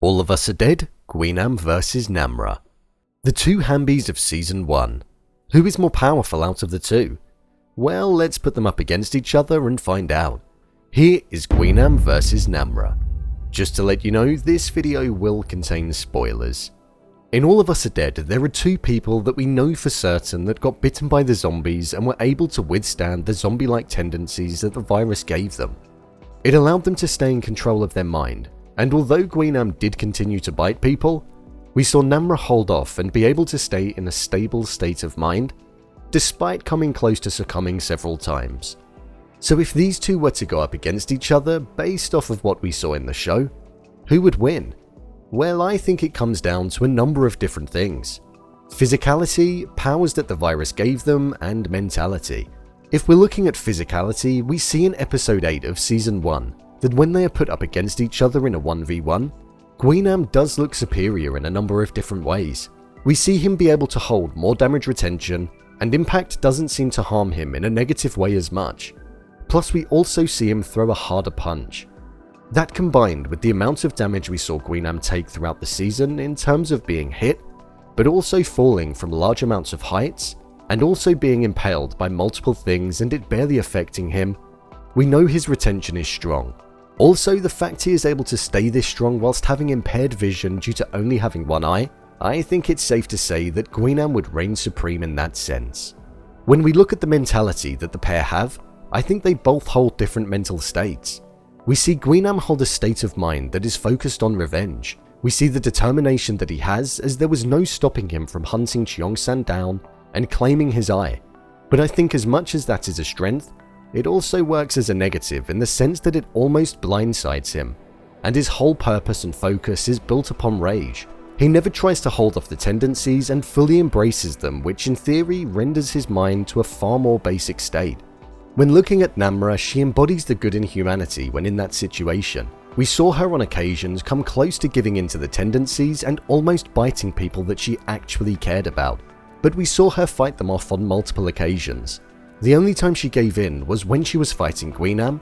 All of Us Are Dead, GwiNam vs NamRa. The two Hambies of Season 1. Who is more powerful out of the two? Well, let's put them up against each other and find out. Here is GwiNam vs NamRa. Just to let you know, this video will contain spoilers. In All of Us Are Dead, there are two people that we know for certain that got bitten by the zombies and were able to withstand the zombie-like tendencies that the virus gave them. It allowed them to stay in control of their mind, and although GwiNam did continue to bite people, we saw NamRa hold off and be able to stay in a stable state of mind, despite coming close to succumbing several times. So if these two were to go up against each other based off of what we saw in the show, who would win? Well, I think it comes down to a number of different things. Physicality, powers that the virus gave them, and mentality. If we're looking at physicality, we see in episode 8 of season 1 that when they are put up against each other in a 1v1, GwiNam does look superior in a number of different ways. We see him be able to hold more damage retention, and impact doesn't seem to harm him in a negative way as much. Plus we also see him throw a harder punch. That combined with the amount of damage we saw GwiNam take throughout the season in terms of being hit, but also falling from large amounts of heights, and also being impaled by multiple things and it barely affecting him, we know his retention is strong. Also, the fact he is able to stay this strong whilst having impaired vision due to only having one eye, I think it's safe to say that GwiNam would reign supreme in that sense. When we look at the mentality that the pair have, I think they both hold different mental states. We see GwiNam hold a state of mind that is focused on revenge. We see the determination that he has, as there was no stopping him from hunting Cheong-san down and claiming his eye. But I think as much as that is a strength, it also works as a negative in the sense that it almost blindsides him, and his whole purpose and focus is built upon rage. He never tries to hold off the tendencies and fully embraces them, which in theory renders his mind to a far more basic state. When looking at NamRa, she embodies the good in humanity when in that situation. We saw her on occasions come close to giving into the tendencies and almost biting people that she actually cared about, but we saw her fight them off on multiple occasions. The only time she gave in was when she was fighting GwiNam,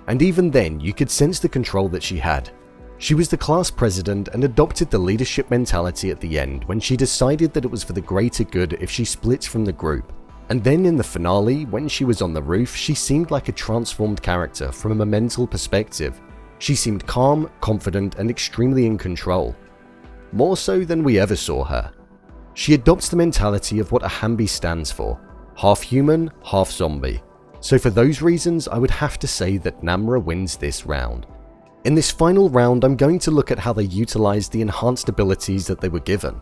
and even then you could sense the control that she had. She was the class president and adopted the leadership mentality at the end when she decided that it was for the greater good if she splits from the group. And then in the finale, when she was on the roof, she seemed like a transformed character from a mental perspective. She seemed calm, confident, and extremely in control. More so than we ever saw her. She adopts the mentality of what a Hambie stands for. Half human, half zombie. So for those reasons, I would have to say that NamRa wins this round. In this final round, I'm going to look at how they utilized the enhanced abilities that they were given.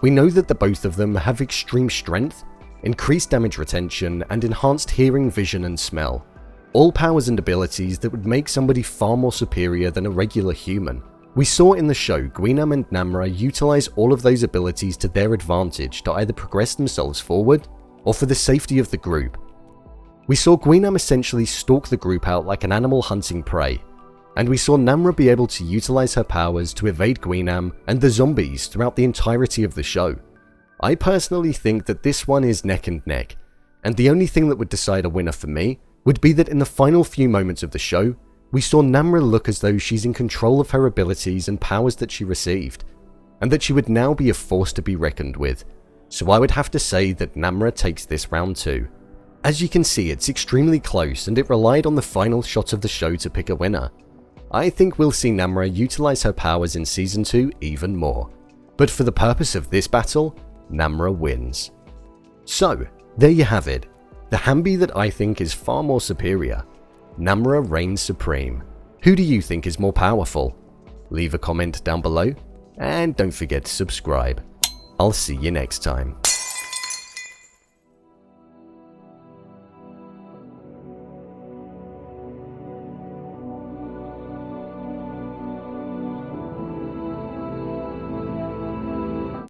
We know that the both of them have extreme strength, increased damage retention, and enhanced hearing, vision, and smell. All powers and abilities that would make somebody far more superior than a regular human. We saw in the show GwiNam and NamRa utilize all of those abilities to their advantage to either progress themselves forward, or for the safety of the group. We saw GwiNam essentially stalk the group out like an animal hunting prey, and we saw NamRa be able to utilize her powers to evade GwiNam and the zombies throughout the entirety of the show. I personally think that this one is neck and neck, and the only thing that would decide a winner for me would be that in the final few moments of the show, we saw NamRa look as though she's in control of her abilities and powers that she received, and that she would now be a force to be reckoned with. So I would have to say that NamRa takes this round too. As you can see, it's extremely close and it relied on the final shot of the show to pick a winner. I think we'll see NamRa utilize her powers in season 2 even more. But for the purpose of this battle, NamRa wins. So, there you have it. The Hambie that I think is far more superior. NamRa reigns supreme. Who do you think is more powerful? Leave a comment down below, and don't forget to subscribe. I'll see you next time.